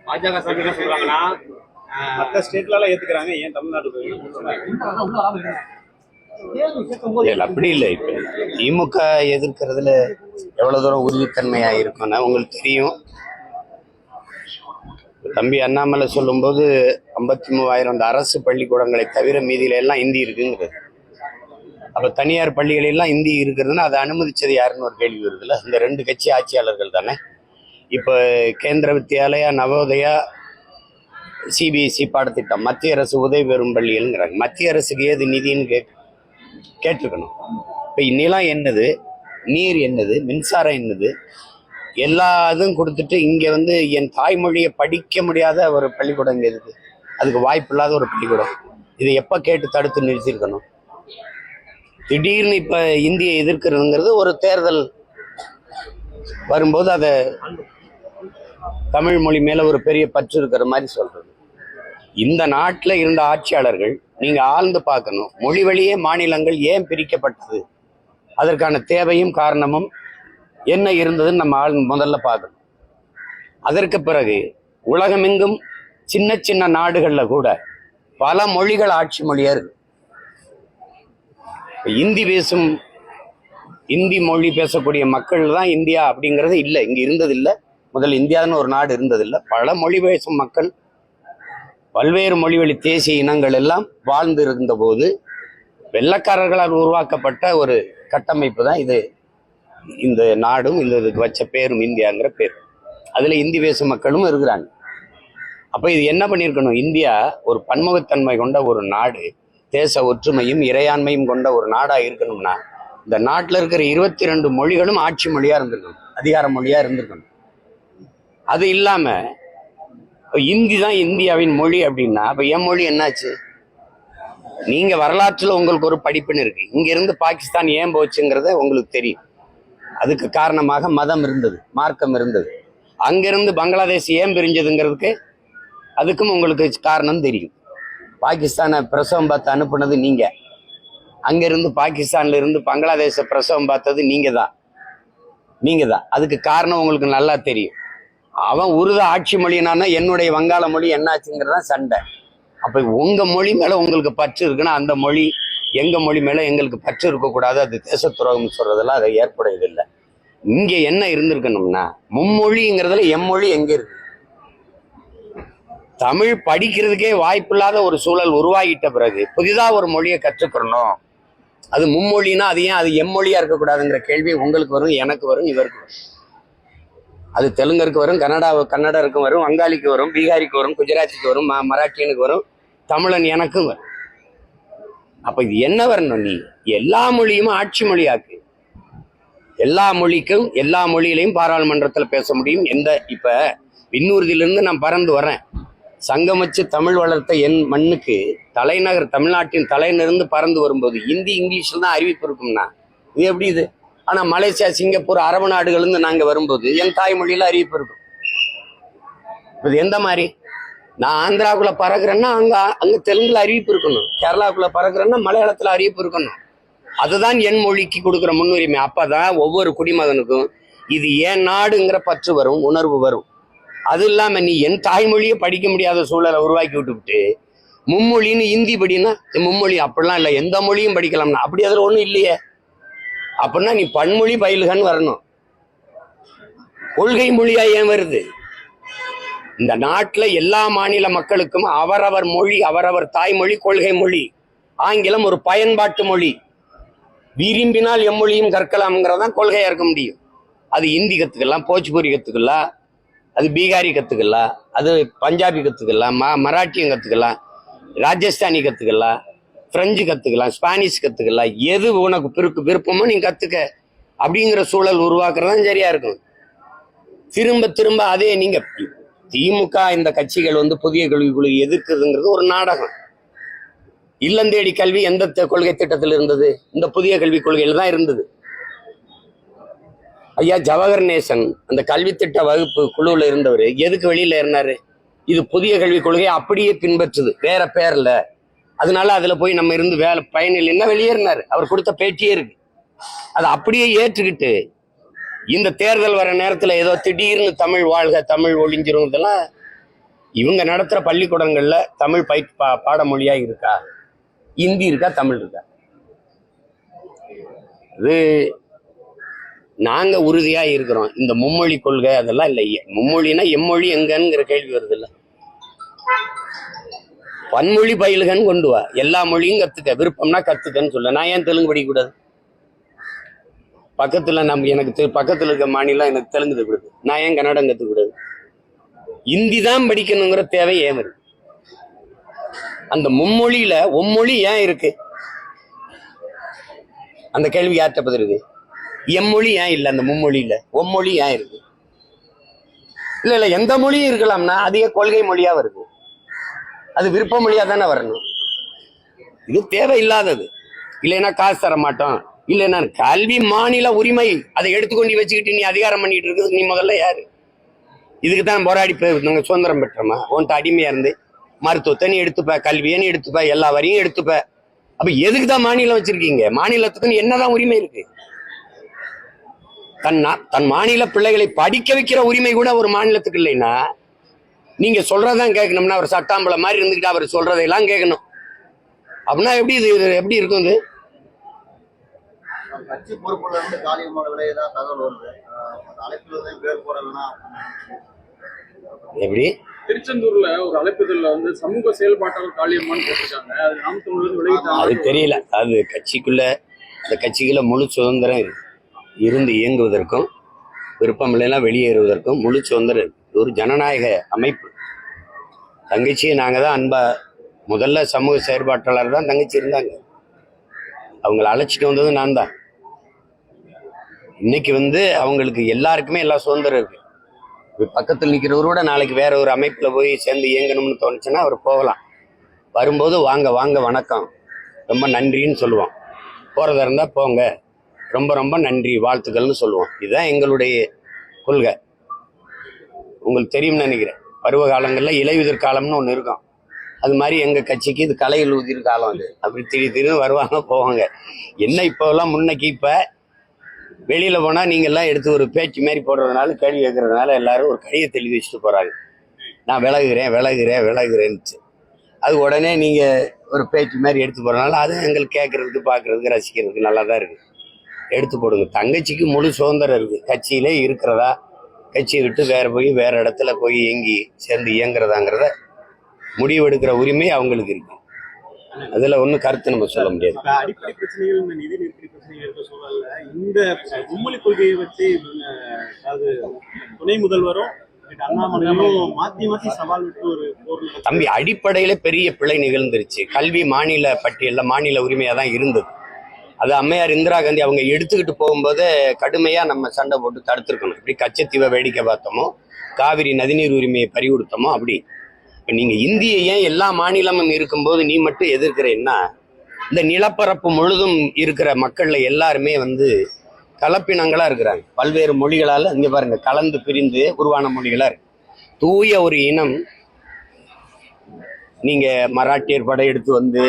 பாஜக சார்பில் என்ன சொல்றாங்கன்னா மற்ற ஸ்டேட்ல ஏத்துக்கிறாங்க, ஏன் தமிழ்நாடு அப்படி இல்லை. இப்ப திமுக எதிர்க்கிறதுல எவ்வளவு தூரம் உறுதித்தன்மையா இருக்கும்னா உங்களுக்கு தெரியும். தம்பி அண்ணாமலை சொல்லும்போது 53,000 அந்த அரசு பள்ளிக்கூடங்களை தவிர மீதியில எல்லாம் இந்தி இருக்குங்கிறது. அப்ப தனியார் பள்ளிகளெல்லாம் இந்தி இருக்கிறதுன்னா அதை அனுமதிச்சது யாருன்னு ஒரு கேள்வி வருதுல்ல. இந்த ரெண்டு கட்சி ஆட்சியாளர்கள் தானே. இப்ப கேந்திர வித்யாலயா, நவோதயா, சிபிஎஸ்இ பாடத்திட்டம் மத்திய அரசு உதவி பெறும் பள்ளிகள்ங்கிறாங்க. மத்திய அரசுக்கு ஏது நிதின்னு கேட்டிருக்கணும். இப்ப நிலம் என்னது, நீர் என்னது, மின்சாரம் என்னது, எல்லா இதுவும் கொடுத்துட்டு இங்க என் தாய்மொழியை படிக்க முடியாத ஒரு பள்ளிக்கூடம் இங்க இருக்கு. அதுக்கு வாய்ப்பு இல்லாத ஒரு பள்ளிக்கூடம். இதை எப்ப கேட்டு தடுத்து நிறுத்திருக்கணும். திடீர்னு இப்ப இந்தியை எதிர்க்கிறதுங்கிறது ஒரு தேர்தல் வரும்போது அதை தமிழ் மொழி மேல ஒரு பெரிய பற்று இருக்கிற மாதிரி சொல்றது. இந்த நாட்டில் இருந்த ஆட்சியாளர்கள் நீங்க ஆழ்ந்து பார்க்கணும். மொழி வழியே மாநிலங்கள் ஏன் பிரிக்கப்பட்டது, அதற்கான தேவையும் காரணமும் என்ன இருந்ததுன்னு நம்ம முதல்ல பார்க்கணும். அதற்கு பிறகு உலகமெங்கும் சின்ன சின்ன நாடுகள்ல கூட பல மொழிகள் ஆட்சி மொழியா இருக்கு. இந்தி மொழி பேசக்கூடிய மக்கள் தான் இந்தியா அப்படிங்கிறது இல்லை, இங்க இருந்தது இல்லை. முதல்ல இந்தியான்னு ஒரு நாடு இருந்ததில்லை. பல மொழி பேசும் மக்கள், பல்வேறு மொழிவழி தேசிய இனங்கள் எல்லாம் வாழ்ந்து இருந்த போது வெள்ளக்காரர்களால் உருவாக்கப்பட்ட ஒரு கட்டமைப்பு தான் இது. இந்த நாடும் இதுக்கு வச்ச பேரும் இந்தியாங்கிற பேர். அதுல இந்தி பேசும் மக்களும் இருக்கிறாங்க. அப்ப இது என்ன பண்ணியிருக்கணும், இந்தியா ஒரு பன்முகத்தன்மை கொண்ட ஒரு நாடு, தேச ஒற்றுமையும் இறையாண்மையும் கொண்ட ஒரு நாடா இருக்கணும்னா இந்த நாட்டில் இருக்கிற 22 மொழிகளும் ஆட்சி மொழியா இருந்திருக்கணும், அதிகார மொழியா இருந்திருக்கணும். அது இல்லாம இந்தி தான் இந்தியாவின் மொழி அப்படின்னா அப்ப என் மொழி என்னாச்சு? நீங்க வரலாற்றுல உங்களுக்கு ஒரு படிப்புன்னு இருக்கு. இங்க இருந்து பாகிஸ்தான் ஏன் போச்சுங்கிறத உங்களுக்கு தெரியும். அதுக்கு காரணமாக மதம் இருந்தது, மார்க்கம் இருந்தது. அங்கிருந்து பங்களாதேஷ் ஏன் பிரிஞ்சதுங்கிறதுக்கு அதுக்கும் உங்களுக்கு காரணம் தெரியும். பாகிஸ்தானை பிரசவம் பார்த்து அனுப்புனது நீங்க, அங்கிருந்து பாகிஸ்தான்ல இருந்து பங்களாதேஷ பிரசவம் பார்த்தது நீங்க தான். அதுக்கு காரணம் உங்களுக்கு நல்லா தெரியும். அவன் உருது ஆட்சி மொழினானா என்னுடைய வங்காள மொழி என்னாச்சுங்கிறதா சண்டை. அப்ப உங்க மொழி மேல உங்களுக்கு பற்று இருக்குன்னா அந்த மொழி எங்க மொழி மேல எங்களுக்கு பற்று இருக்கக்கூடாது, அது தேச துரோகம் சொல்றதெல்லாம் அதை ஏற்புடையதில்லை. இங்க என்ன இருந்திருக்கணும்னா மும்மொழிங்கிறதுல எம்மொழி எங்க இருக்கு? தமிழ் படிக்கிறதுக்கே வாய்ப்பில்லாத ஒரு சூழல் உருவாகிட்ட பிறகு புதிதா ஒரு மொழியை கற்றுக்கணும். அது மும்மொழினா அது ஏன் அது எம்மொழியா இருக்கக்கூடாதுங்கிற கேள்வி உங்களுக்கு வரும், எனக்கு வரும், இவருக்கு வரும். அது தெலுங்கருக்கு வரும், கன்னடருக்கும் வரும், வங்காளிக்கு வரும், பீகாரிக்கு வரும், குஜராத்திக்கு வரும், மராட்டியனுக்கு வரும், தமிழன் எனக்கும் வரும். அப்ப இது என்ன வரணும், நீ எல்லா மொழியும் ஆட்சி மொழியாக்கு. எல்லா மொழிக்கும் எல்லா மொழியிலையும் பாராளுமன்றத்தில் பேச முடியும். இப்ப விண்ணூர்தியிலிருந்து நான் பறந்து வரேன், சங்கமிச்சு தமிழ் வளர்த்த என் மண்ணுக்கு தலைநகர் தமிழ்நாட்டின் தலைநிருந்து பறந்து வரும்போது இந்தி இங்கிலீஷ்ல தான் அறிவிப்பு இருக்கும்னா இது எப்படி இது? ஆனா மலேசியா, சிங்கப்பூர், அரபு நாடுகள் இருந்து நாங்க வரும்போது என் தாய்மொழியில அறிவிப்பு இருக்கும். இது எந்த மாதிரி? நான் ஆந்திராவுக்குள்ள பறக்குறேன்னா அங்க தெலுங்குல அறிவிப்பு இருக்கணும், கேரளாவுக்குள்ள பறக்குறேன்னா மலையாளத்துல அறிவிப்பு இருக்கணும். அதுதான் என் மொழிக்கு கொடுக்குற முன்னுரிமை. அப்பதான் ஒவ்வொரு குடிமகனுக்கும் இது என் நாடுங்கிற பற்று வரும், உணர்வு வரும். அது இல்லாம நீ என் தாய்மொழியை படிக்க முடியாத சூழலை உருவாக்கி விட்டுவிட்டு மும்மொழின்னு இந்தி படினா மும்மொழி அப்படிலாம் இல்லை, எந்த மொழியும் படிக்கலாம்னா அப்படி அதில் ஒன்றும் இல்லையே. அப்படின்னா நீ பன்மொழி பயிலுகன்னு வரணும். கொள்கை மொழியா ஏன் வருது? இந்த நாட்டில் எல்லா மாநில மக்களுக்கும் அவரவர் மொழி, அவரவர் தாய்மொழி கொள்கை மொழி. ஆங்கிலம் ஒரு பயன்பாட்டு மொழி. விரும்பினால் எம்மொழியும் கற்கலாம்ங்கிறதான் கொள்கையா இருக்க முடியும். அது இந்தி கத்துக்கலாம், போஜ்பூரி கத்துக்கலாம், அது பீகாரி கத்துக்கலாம், அது பஞ்சாபி கத்துக்கலாம், மராட்டியம் கத்துக்கலாம், ராஜஸ்தானி கத்துக்கலாம், பிரெஞ்சு கத்துக்கலாம், ஸ்பானிஷ் கத்துக்கலாம். எது உனக்கு விருப்பமோ நீ கத்துக்க அப்படிங்கிற சூழல் உருவாக்குறதான் சரியா இருக்கும். திரும்ப திரும்ப அதே நீங்க திமுக இந்த கட்சிகள் புதிய கல்விக் கொள்கை எதிர்க்குதுங்கிறது ஒரு நாடகம். இல்லந்தேடி கல்வி எந்த கொள்கை திட்டத்தில் இருந்தது? இந்த புதிய கல்விக் கொள்கையில் தான் இருந்தது. ஐயா ஜவஹர் நேசன் அந்த கல்வி திட்ட வகுப்பு குழுவில் இருந்தவர் எதுக்கு வெளியில இருந்தாரு? இது புதிய கல்விக் கொள்கையை அப்படியே பின்பற்றுது, வேற பேர்ல. அதனால அதுல போய் நம்ம இருந்து வேலை பயனில் என்ன வெளியேறினாரு. அவர் கொடுத்த பேட்டியே இருக்கு. அதை அப்படியே ஏற்றுக்கிட்டு இந்த தேர்தல் வர நேரத்துல ஏதோ திடீர்னு தமிழ் வாழ்க, தமிழ் ஒழிஞ்சிரும், இதெல்லாம் இவங்க நடத்துற பள்ளிக்கூடங்கள்ல தமிழ் பாடமொழியா இருக்கா? இந்தி இருக்கா? தமிழ் இருக்கா? அது நாங்க உறுதியா இருக்கிறோம். இந்த மும்மொழி கொள்கை அதெல்லாம் இல்லை. மும்மொழினா எம்மொழி எங்கங்கிற கேள்வி வருது இல்ல. பன்மொழி பயிலுகன்னு கொண்டு வா, எல்லா மொழியும் கத்துக்க, விருப்பம்னா கத்துக்கன்னு சொல்ல. நான் ஏன் தெலுங்கு படிக்கக்கூடாது? பக்கத்துல எனக்கு பக்கத்துல இருக்க மாநிலம் எனக்கு தெலுங்கு தெரியுது, நான் ஏன் கன்னடம் கத்துக்கூடாது? இந்தி தான் படிக்கணுங்கிற தேவை ஏன் இருக்கு? அந்த மும்மொழியில ஒம்மொழி ஏன் இருக்கு? அந்த கேள்வி யார்கிட்ட பதில் இருக்கு? எம்மொழி ஏன் இல்லை அந்த மும்மொழியில? ஒம்மொழி ஏன் இருக்கு? இல்ல எந்த மொழியும் இருக்கலாம்னா அதிக கொள்கை மொழியா வருது. அது விருப்ப மொழியா தானே வரணும். இது தேவையில்லாதது. இல்லைன்னா காசு தர மாட்டோம், இல்லைன்னா கல்வி மாநில உரிமை, அதை எடுத்துக்கொண்டு வச்சுக்கிட்டு நீ அதிகாரம் பண்ணிட்டு இருக்குது. நீ முதல்ல யாரு? இதுக்கு தான் போராடி நாங்க சுதந்திரம் பெற்றோமா? உன்ட்டு அடிமையா இருந்து மருத்துவத்தை நீ எடுத்துப்ப, கல்வியை நீ எடுத்துப்ப, எல்லா வரையும் எடுத்துப்ப. அப்ப எதுக்கு தான் மாநிலம் வச்சிருக்கீங்க? மாநிலத்துக்கு என்னதான் உரிமை இருக்கு? தன் மாநில பிள்ளைகளை படிக்க வைக்கிற உரிமை கூட ஒரு மாநிலத்துக்கு இல்லைன்னா நீங்க சொல்றதான் கேட்கணும்னா அவர் சட்டாம்பளை மாதிரி இருந்துக்கிட்டு அவர் சொல்றதையெல்லாம் கேட்கணும். அப்படின்னா எப்படி இது எப்படி இருக்கும்? இது கட்சி பொறுப்புல இருந்து காலியமாக விலையதான் தகவல் வருது. அழைப்புல பேர் போடலன்னா எப்படி? திருச்செந்தூர்ல ஒரு அழைப்புதல்ல வந்து சமூக செயல்பாட்டாளர் காளியம்மான்னு போட்டிருக்காங்க. அது நாம் தமிழர் விளைவிட்டாங்க. அது தெரியல. அது கட்சிக்குள்ள அந்த கட்சிக்குள்ள முழு சுதந்திரம் இருந்து இயங்குவதற்கும் விருப்பம் இல்லைன்னா வெளியேறுவதற்கும் முழு சுதந்திரம் இருக்கு. ஒரு ஜனநாயக அமைப்பு. தங்கச்சியை நாங்க தான் அன்பா முதல்ல சமூக செயற்பாட்டாளர் தான் தங்கச்சி இருந்தாங்க. அவங்களை அழைச்சிட்டு வந்தது நான் தான். இன்னைக்கு அவங்களுக்கு எல்லாருக்குமே எல்லா சுதந்திரம் இருக்கு. பக்கத்தில் நிற்கிறவரோட நாளைக்கு வேற ஒரு அமைப்புல போய் சேர்ந்து இயங்கணும்னு தோணுச்சுன்னா அவர் போகலாம். வரும்போது வாங்க வாங்க வணக்கம் ரொம்ப நன்றின்னு சொல்லுவோம். போறதா இருந்தா போங்க ரொம்ப ரொம்ப நன்றி வாழ்த்துக்கள்னு சொல்லுவோம். இதுதான் எங்களுடைய கொள்கை. உங்களுக்கு தெரியும்னு நினைக்கிறேன். பருவ காலங்களில் இலையுதிர் காலம்னு ஒன்று இருக்கும். அது மாதிரி எங்க கட்சிக்கு இது கலையில் உதிர் காலம். அது அப்படி திடீர்னு வருவாங்க போவாங்க. என்ன இப்போல்லாம் முன்னைக்கு இப்ப வெளியில போனா நீங்க எல்லாம் எடுத்து ஒரு பேச்சு மாரி போடுறதுனால கேள்வி கேட்கறதுனால எல்லாரும் ஒரு கையை எழுதி வச்சுட்டு போறாங்க. நான் விலகுறேன்னு. அது உடனே நீங்க ஒரு பேச்சு மாதிரி எடுத்து போறதுனால அது எங்களுக்கு கேட்கறதுக்கு பார்க்கறதுக்கு ரசிக்கிறதுக்கு நல்லா தான் இருக்கு. எடுத்து போடுங்க. தங்கச்சிக்கு முழு சுதந்திரம் இருக்கு. கட்சியிலே இருக்கிறதா, கட்சியை விட்டு வேற இடத்துல போய் சேர்ந்து இயங்குறதாங்கிறத முடிவெடுக்கிற உரிமை அவங்களுக்கு இருக்கு. அதுல ஒன்றும் கருத்து நம்ம சொல்ல முடியாது. அடிப்படை பிரச்சனைகள், இந்த நிதி நெருக்கடி பிரச்சனைகள் இருக்க சூழல்ல இந்த மும்மொழி கொள்கையை வச்சு அதாவது துணை முதல்வரும் அண்ணாமலையும் மாத்தி சவால் விட்டு ஒரு போர். தம்பி, அடிப்படையில பெரிய பிழை நிகழ்ந்துருச்சு. கல்வி மாநில பட்டியல்ல மாநில உரிமையா தான் இருந்தது. அது அம்மையார் இந்திரா காந்தி அவங்க எடுத்துக்கிட்டு போகும்போது கடுமையா நம்ம சண்டை போட்டு தடுத்திருக்கணும். இப்படி கச்சத்தீவை வேடிக்கை பார்த்தோமோ, காவிரி நதிநீர் உரிமையை பறிகொடுத்தோமோ அப்படி. இப்ப நீங்க இந்திய ஏன் எல்லா மாநிலமும் இருக்கும்போது நீ மட்டும் எதிர்க்கிறேன்னா, இந்த நிலப்பரப்பு முழுதும் இருக்கிற மக்கள்ல எல்லாருமே கலப்பினங்களா இருக்கிறாங்க. பல்வேறு மொழிகளால இங்க பாருங்க கலந்து பிரிந்து உருவான மொழிகளா இருக்கு. தூய ஒரு இனம். நீங்க மராட்டியர் படையெடுத்து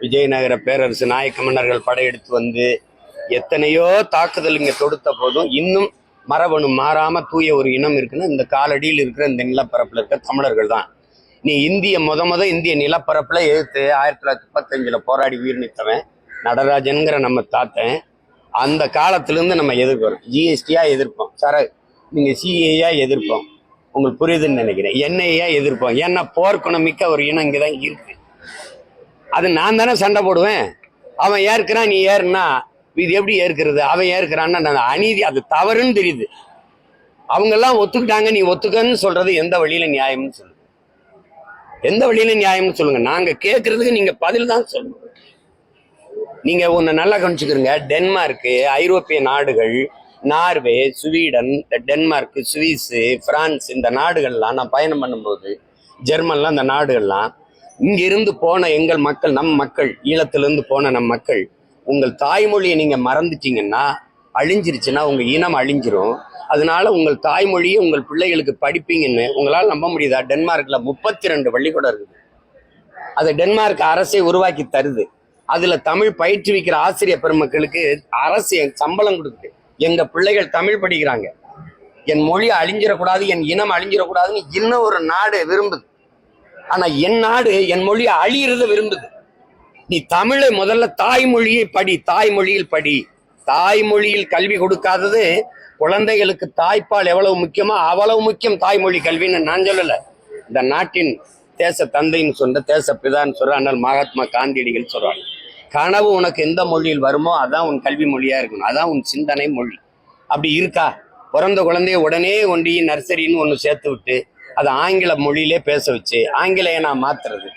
விஜயநகர பேரரசு நாயக்க மன்னர்கள் படையெடுத்து எத்தனையோ தாக்குதல் இங்க தொடுத்த போதும் இன்னும் மரபணு மாறாம தூய ஒரு இனம் இருக்குன்னா இந்த காலடியில் இருக்கிற இந்த நிலப்பரப்புல இருக்க தமிழர்கள் தான். நீ இந்திய இந்திய நிலப்பரப்புல எதிர்த்து 1935 போராடி உயிர் நீத்தவன் நடராஜன்கிற நம்ம தாத்தன். அந்த காலத்திலிருந்து நம்ம எதிர்க்கிறோம். ஜிஎஸ்டியா எதிர்ப்போம், நீங்க சிஏயா எதிர்ப்போம். உங்களுக்கு புரியுதுன்னு நினைக்கிறேன். என்ஐயா எதிர்ப்போம். ஏன்னா போர்க்குணம் மிக்க ஒரு இனம் இங்கதான் இருக்கு. அது நான் தானே சண்டை போடுவேன். அவன் ஏற்கிறான், நீ ஏறுனா இது எப்படி ஏற்கிறது? அவன் ஏற்கிறான்னா நான் அநீதி, அது தவறுன்னு தெரியுது. அவங்க எல்லாம் ஒத்துக்கிட்டாங்க, நீ ஒத்துக்கன்னு சொல்றது எந்த வழியில நியாயம்னு சொல்லுங்க. எந்த வழியில நியாயம்னு சொல்லுங்க. நாங்க கேட்கறதுக்கு நீங்க பதில் தான் சொல்லணும். நீங்க ஒன்னு நல்லா கவனிச்சுக்கிறீங்க. டென்மார்க், ஐரோப்பிய நாடுகள், Norway, Sweden, Denmark, Swiss, France, இந்த நாடுகள்லாம் நான் பயணம் பண்ணும்போது, ஜெர்மன்லாம், இந்த நாடுகள்லாம் இங்க இருந்து போன எங்கள் மக்கள், நம் மக்கள், ஈழத்திலிருந்து போன நம் மக்கள், உங்கள் தாய்மொழியை நீங்க மறந்துட்டீங்கன்னா, அழிஞ்சிருச்சுன்னா உங்க இனம் அழிஞ்சிரும். அதனால உங்கள் தாய்மொழியை உங்கள் பிள்ளைகளுக்கு படிப்பீங்கன்னு உங்களால் நம்ப முடியுதா? டென்மார்க்ல 32 பள்ளிக்கூடம் இருக்குது. அதை டென்மார்க் அரசை உருவாக்கி தருது. அதுல தமிழ் பயிற்றுவிக்கிற ஆசிரியர் பெருமக்களுக்கு அரசு சம்பளம் கொடுக்குது. எங்க பிள்ளைகள் தமிழ் படிக்கிறாங்க. என் மொழி அழிஞ்சிடக்கூடாது, என் இனம் அழிஞ்சிடக்கூடாதுன்னு இன்னும் ஒரு நாடு விரும்புது. ஆனா என் நாடு என் மொழியை அழியிறத விரும்புது. நீ தமிழை முதல்ல தாய்மொழியை படி, தாய்மொழியில் படி. தாய்மொழியில் கல்வி கொடுக்காதது குழந்தைகளுக்கு தாய்ப்பால் எவ்வளவு முக்கியமோ அவ்வளவு முக்கியம் தாய்மொழி கல்வின்னு நான் சொல்லல. இந்த நாட்டின் தேச தந்தைன்னு சொன்ன தேச பிதான்னு சொல்ற அண்ணல் மகாத்மா காந்தியடிகள் சொல்றாங்க, கனவு உனக்கு எந்த மொழியில் வருமோ அதான் உன் கல்வி மொழியா இருக்கணும், அதான் உன் சிந்தனை மொழி. அப்படி இருக்கா? பிறந்த குழந்தைய உடனே ஒண்டி நர்சரின்னு ஒன்று சேர்த்து விட்டு அதை ஆங்கில மொழியிலே பேச வச்சு ஆங்கிலேய நான் மாத்துறது.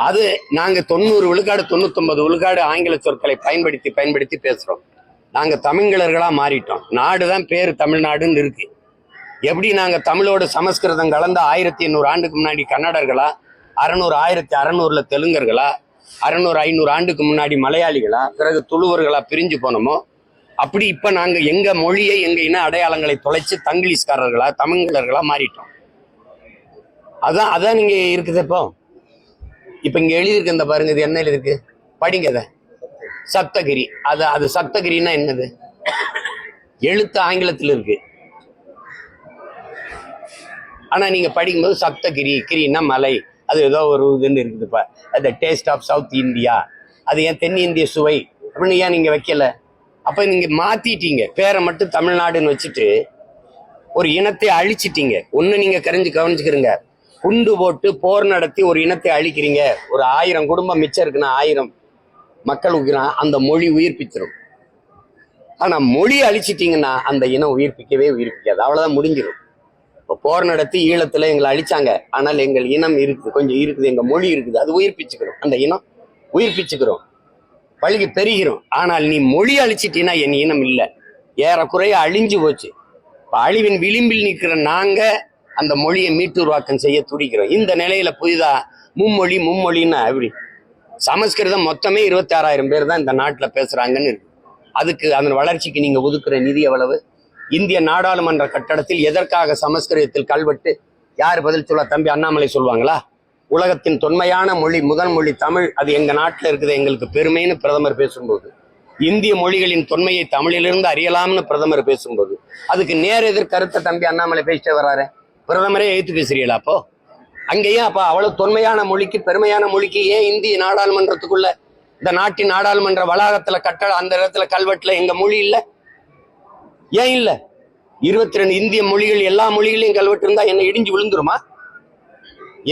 அது நாங்க 90 விழுக்காடு 99 விழுக்காடு ஆங்கில சொற்களை பயன்படுத்தி பயன்படுத்தி பேசுறோம். நாங்க தமிழர்களா மாறிட்டோம். நாடுதான் பேரு தமிழ்நாடுன்னு இருக்கு. எப்படி நாங்க தமிழோட சமஸ்கிருதம் கலந்த 1800 ஆண்டுக்கு முன்னாடி கன்னடர்களா, 1600 தெலுங்கர்களா, 500 ஆண்டுக்கு முன்னாடி மலையாளிகளா, பிறகு துளுவர்களா பிரிஞ்சு போனோமோ, அப்படி இப்ப நாங்க எங்க மொழியை எங்க இன அடையாளங்களை தொலைச்சு தங்கிலீஷ்காரர்களா தமிழர்களா மாறிட்டோம். அதான் நீங்க இருக்குது. இப்ப இங்க எழுதியிருக்கு இந்த பாருங்க, இது என்ன எழுதிருக்கு படிங்க. அதை சப்தகிரி. அது சப்தகிரின்னா என்னது? எழுத்து ஆங்கிலத்தில் இருக்கு, ஆனா நீங்க படிக்கும்போது சப்தகிரி, கிரின்னா மலை, அது ஏதோ ஒரு இதுன்னு இருக்குதுப்பா. அது டேஸ்ட் ஆஃப் சவுத் இந்தியா, அது ஏன் தென்னிந்திய சுவை அப்படின்னு ஏன் நீங்க வைக்கல? அப்ப நீங்க மாத்திட்டீங்க, பேரை மட்டும் தமிழ்நாடுன்னு வச்சுட்டு ஒரு இனத்தை அழிச்சிட்டீங்க. ஒண்ணு நீங்க கவனிச்சுக்கிறீங்க, குண்டு போட்டு போர் நடத்தி ஒரு இனத்தை அழிக்கிறீங்க. ஒரு 1000 குடும்பம் மிச்சம் இருக்குன்னா 1000 மக்கள் அந்த மொழி உயிர்ப்பிச்சிடும். ஆனா மொழி அழிச்சிட்டீங்கன்னா அந்த இனம் உயிர்ப்பிக்காது, அவ்வளவுதான், முடிஞ்சிடும். இப்போ போர் நடத்தி ஈழத்துல எங்களை அழிச்சாங்க, ஆனால் எங்கள் இனம் இருக்குது, கொஞ்சம் இருக்குது, எங்க மொழி இருக்குது, அது உயிர்ப்பிச்சுக்கிறோம், அந்த இனம் உயிர்ப்பிச்சுக்கிறோம், பழகி பெருகிறோம். ஆனால் நீ மொழி அழிச்சிட்டீன்னா என் இனம் இல்லை, ஏறக்குறைய அழிஞ்சு போச்சு. அழிவின் விளிம்பில் நிற்கிற நாங்க அந்த மொழியை மீட்டுருவாக்கம் செய்ய துடிக்கிறோம். இந்த நிலையில புதிதா மும்மொழின்னா எப்படி? சமஸ்கிருதம் மொத்தமே 26,000 பேர் தான் இந்த நாட்டுல பேசுறாங்கன்னு இருக்கு. அதுக்கு அதன் வளர்ச்சிக்கு நீங்க ஒதுக்குற நிதி எவ்வளவு? இந்திய நாடாளுமன்ற கட்டடத்தில் எதற்காக சமஸ்கிருதத்தில் கல்வெட்டு? யார் பதில் சொல்ல? தம்பி அண்ணாமலை சொல்லுவாங்களா? உலகத்தின் தொன்மையான மொழி, முதல் மொழி தமிழ், அது எங்க நாட்டுல இருக்குது, எங்களுக்கு பெருமைன்னு பிரதமர் பேசும்போது, இந்திய மொழிகளின் தொன்மையை தமிழிலிருந்து அறியலாம்னு பிரதமர் பேசும்போது, அதுக்கு நேர் எதிர் கருத்தை தம்பி அண்ணாமலை பேசிட்டே வர்றாரு. பிரதமரே எழுத்து பேசுறீங்களா? அப்போ அங்கேயும் அப்ப அவ்வளவு தொன்மையான மொழிக்கு, பெருமையான மொழிக்கு ஏன் இந்திய நாடாளுமன்றத்துக்குள்ள, இந்த நாட்டின் நாடாளுமன்ற வளாகத்துல கட்டட அந்த இடத்துல கல்வெட்டுல எங்க மொழி இல்ல? ஏன் இல்ல? 22 இந்திய மொழிகள், எல்லா மொழிகளையும் கல்வெட்டு இருந்தா என்ன இடிஞ்சு விழுந்துருமா?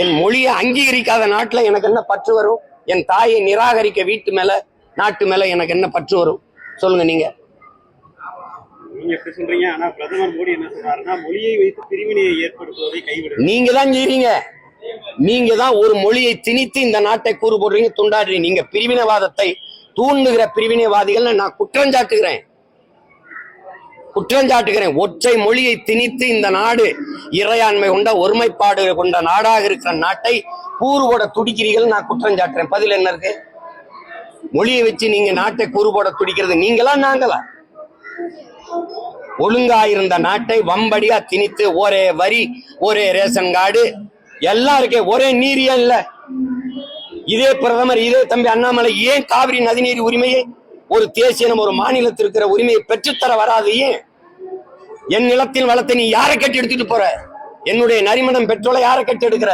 என் மொழியை அங்கீகரிக்காத நாட்டுல எனக்கு என்ன பற்று வரும்? என் தாயை நிராகரிக்க வீட்டு மேல, நாட்டு மேல எனக்கு என்ன பற்று வரும்? சொல்லுங்க நீங்க. நீங்க எப்படி சொல்றீங்க? ஆனா பிரதமர் மோடி என்ன சொல்றாருன்னா, மொழியை வைத்து பிரிவினையை ஏற்படுத்துவதை கைவிடு. நீங்க தான் செய்றீங்க. நீங்க தான் ஒரு மொழியை திணித்து இந்த நாட்டை கூறு போடுறீங்க, துண்டாடுறீங்க. நீங்க பிரிவினைவாதத்தை தூண்டுகிற பிரிவினைவாதிகள் நான் குற்றம் சாட்டுகிறேன். ஒற்றை மொழியை திணித்து இந்த நாடு இறையாண்மை கொண்ட, ஒருமைப்பாடு கொண்ட நாடாக இருக்கிற நாட்டை கூறு போட துடிக்கிறீர்கள், நான் குற்றம் சாட்டுறேன். பதில் என்ன இருக்கு? மொழியை வச்சு நீங்க நாட்டை கூறு போட துடிக்கிறது நீங்களா நாங்களா? ஒழுங்காயிருந்த நாட்டை வம்படியா திணித்து ஒரே வரி, ஒரே ரேஷன் கார்டு எல்லாம் இருக்கே, ஒரே நீரியா இல்ல? இதே பிரதமர், இதே தம்பி அண்ணாமலை ஏன் காவிரி நதிநீர் உரிமையை, ஒரு தேசியம் ஒரு மாநிலத்தில் இருக்கிற உரிமையை பெற்றுத்தர வராது? ஏன்? என் நிலத்தில் வளத்தை நீ யாரை கட்டி எடுத்துட்டு போற? என்னுடைய நரிமணம் பெட்ரோலை யாரை கட்டி எடுக்கிற?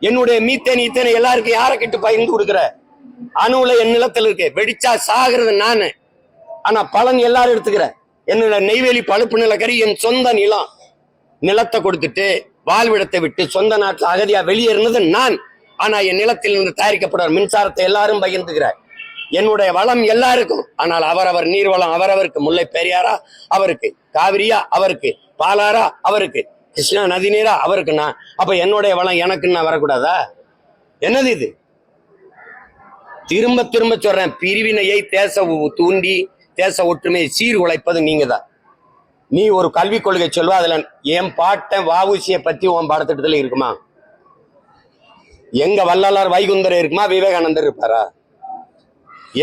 என்னுடைய மீத்தேன் ஈத்தேனை எல்லாருக்கும் யாரை கட்டு பகிர்ந்து கொடுக்குற? அணுவுல என் நிலத்தில் இருக்கு, வெடிச்சா சாகிறது நானு, ஆனா பலன் எல்லாரும் எடுத்துக்கிற. என்னோட நெய்வேலி பழுப்பு நிலக்கரி என் சொந்த நிலம், நிலத்தை கொடுத்துட்டு வாழ்விடத்தை விட்டு சொந்த நாட்டில் அகதியா வெளியேறினது நான். ஆனா என் நிலத்தில் இருந்து தயாரிக்கப்படுற மின்சாரத்தை எல்லாரும் பகிர்ந்துக்கிறார். என்னுடைய வளம் எல்லாருக்கும், ஆனால் அவரவர் நீர்வளம் அவரவருக்கு. முல்லை பெரியாரா அவருக்கு, காவிரியா அவருக்கு, பாலாரா அவருக்கு, கிருஷ்ணா நதி நீரா அவருக்கு. நான் அப்ப என்னுடைய வளம் எனக்குன்னு வரக்கூடாதா? என்னது இது? திரும்ப திரும்ப சொல்றேன், பிரிவினையை தேச தூண்டி தேச ஒற்றுமையை சீர்குலைப்பது நீங்க தான். நீ ஒரு கல்விக் கொள்கை சொல்வா, அதுல என் பாட்டன் வஉசியை பத்தி உன் பாடத்திட்டத்துல இருக்குமா? எங்க வள்ளலார் வைகுந்தர் இருக்குமா? விவேகானந்தர் இருப்பாரா?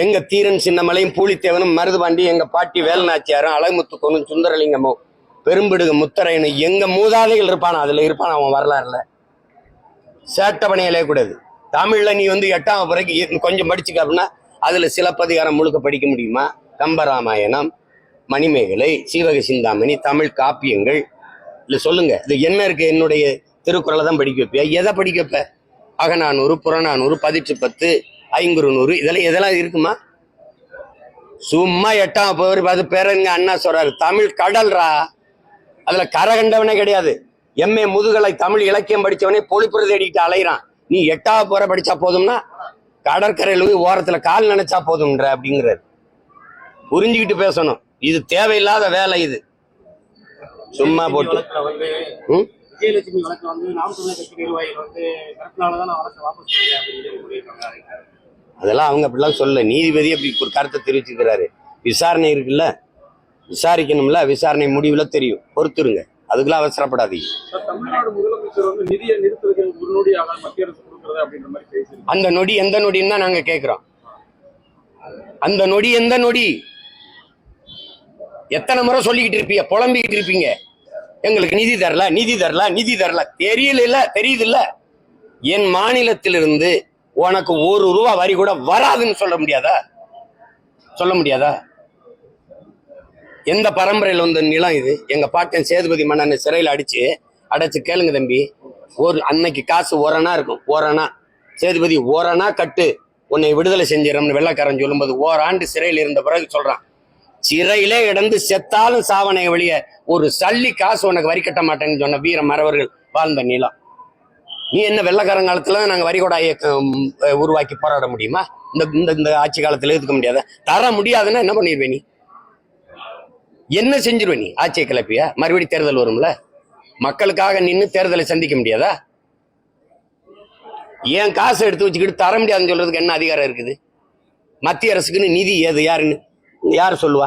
எங்க தீரன் சின்னமலையும் பூலித்தேவனும் மருதுபாண்டி, எங்க பாட்டி வேலுநாச்சியாரும் அழகுமுத்துக்கோனும் சுந்தரலிங்கமும் பெரும்பிடுக முத்தரையனும் எங்க மூதாதைகள் இருப்பானா? அதுல இருப்பானா அவன் வரலாறுல? சேட்டப்பனையிலே கூடாது. தமிழ்ல நீ 8ஆம் வகுப்பு கொஞ்சம் படிச்சுக்க அப்படின்னா அதுல சிலப்பதிகாரம் முழுக்க படிக்க முடியுமா? கம்பராமாயணம், மணிமேகலை, சீவக சிந்தாமணி, தமிழ் காப்பியங்கள் இல்ல சொல்லுங்க. இது என்ன இருக்கு? என்னுடைய திருக்குறளை தான் படிக்க வைப்பியா? எதை படிக்க வைப்ப? அகநானூறு, புறநானூறு, பதிற்று 10, ஐங்குறுநூறு, இதெல்லாம் இருக்குமா? சும்மா 8ஆம் வகுப்பு பார்த்து பேரங்க அண்ணா சொல்றாரு, தமிழ் கடல்ரா, அதுல கரை கண்டவனே கிடையாது. எம்ஏ முதுகலை தமிழ் இலக்கியம் படிச்சவனே பொழிப்புரை தேடிக்கிட்டு அலைகிறான். நீ 8ஆவது போற படிச்சா போதும்னா கடற்கரையில் போய் ஓரத்துல கால் நினைச்சா போதும்ன்ற அப்படிங்கிறாரு. புரிஞ்சுக்கிட்டு பேசணும். இது தேவையில்லாத வேலை. இது சும்மா போட்டு விஜயலட்சுமி வழக்கு வந்து நாம் தமிழர் கட்சி நிர்வாகிகள் வந்து கருத்தினாலதான் நான் வழக்கை வாபஸ் செய்யறேன் அப்படின்னு சொல்லியிருக்காங்க. அதெல்லாம் அவங்க அப்படிலாம் சொல்ல. நீதிபதி அப்படி ஒரு கருத்தை தெரிவிச்சுக்கிறாரு. விசாரணை இருக்குல்ல, விசாரிக்கணும்ல, விசாரணை முடிவுல தெரியும். பொறுத்துருங்க, அதுக்கெல்லாம் அவசரப்படாதீங்க. தமிழ்நாடு முதலமைச்சர் வந்து நிதியை நிறுத்துறதுக்கு முன்னோடியாக மத்திய அரசு கொடுக்கறது அப்படின்ற மாதிரி பேசி அந்த நொடி எந்த நொடின்னு தான் நாங்க கேட்கிறோம். அந்த நொடி எந்த நொடி? எத்தனை முறை சொல்லிக்கிட்டு இருப்பீங்க, புலம்பிக்கிட்டு இருப்பீங்க, எங்களுக்கு நிதி தரல, நிதி தரல, நிதி தரல. தெரியல, தெரியுது இல்ல? என் மாநிலத்திலிருந்து உனக்கு ₹1 வரி கூட வராதுன்னு சொல்ல முடியாதா? சொல்ல முடியாதா? எந்த பரம்பரையில் வந்த நிலம் இது? எங்க பாட்டன் சேதுபதி மன்னனை சிறையில் அடைச்சு கேளுங்க தம்பி. அன்னைக்கு காசு ஓரணா இருக்கும். ஓரணா சேதுபதி ஓரணா கட்டு, உன்னை விடுதலை செஞ்சிடறோம்னு வெள்ளைக்காரன் சொல்லும்போது ஓராண்டு சிறையில் இருந்த பிறகு சொல்றான், சிறையிலே இடந்து செத்தாலும் சாவனை வழிய ஒரு சல்லி காசு உனக்கு வரி கட்ட மாட்டேன்னு சொன்ன வீர மறவர்கள் வாழ்ந்த நிலம். நீ என்ன வெள்ளைக்காரன் காலத்துல நாங்க வரிகோட இயக்கம் உருவாக்கி போராட முடியுமா? இந்த ஆட்சி காலத்துல எதுக்க முடியாத? தர முடியாதுன்னா என்ன பண்ணிடுவே? நீ என்ன செஞ்சிருவே? நீ ஆட்சியை கிளப்பியா? மறுபடியும் தேர்தல் வரும்ல, மக்களுக்காக நின்று தேர்தலை சந்திக்க முடியாதா? ஏன் காசை எடுத்து வச்சுக்கிட்டு தர முடியாதுன்னு சொல்றதுக்கு என்ன அதிகாரம் இருக்குது? மத்திய அரசுக்குன்னு நிதி ஏது? யார் சொல்லுவா?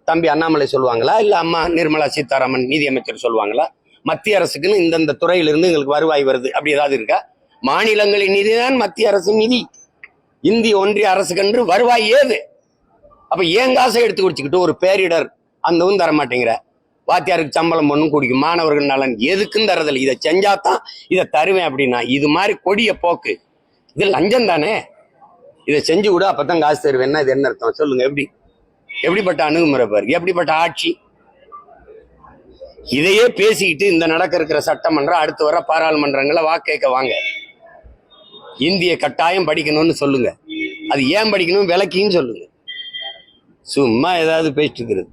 தம்பி அண்ணாமலை சொல்லுவாங்களா? இல்ல அம்மா நிர்மலா சீதாராமன் நிதி அமைச்சர் சொல்லுவாங்களா? மத்திய அரசுக்குன்னு இந்தந்த துறையிலிருந்து எங்களுக்கு வருவாய் வருது அப்படி ஏதாவது இருக்கா? மாநிலங்களின் நிதிதான் மத்திய அரசு நிதி. இந்திய ஒன்றிய அரசுக்கென்று வருவாய் ஏது? அப்ப ஏன் காசை எடுத்து குடிச்சுக்கிட்டு ஒரு பேரிடர் அந்தவும் தர மாட்டேங்கிற? வாத்தியாருக்கு சம்பளம் ஒன்றும் குடிக்கும், மாணவர்கள் நலன் எதுக்குன்னு தரதில்லை. இதை செஞ்சாதான் இதை தருவேன் அப்படின்னா இது மாதிரி கொடிய போக்கு. இது லஞ்சம் தானே. இதை செஞ்சு கூட அப்பதான் காசு தருவேன்னா இது என்ன அர்த்தம் சொல்லுங்க? எப்படிப்பட்ட அணுகுமுறை பாரு, எப்படிப்பட்ட ஆட்சி? இதையே பேசிக்கிட்டு இந்த நடக்க இருக்கிற சட்டமன்றம், அடுத்து வர பாராளுமன்றங்களை வாக்கு கேட்க வாங்க. இந்திய கட்டாயம் படிக்கணும்னு சொல்லுங்க. அது ஏன் படிக்கணும் விளக்கின்னு சொல்லுங்க. சும்மா ஏதாவது பேசிட்டு இருக்கிறது.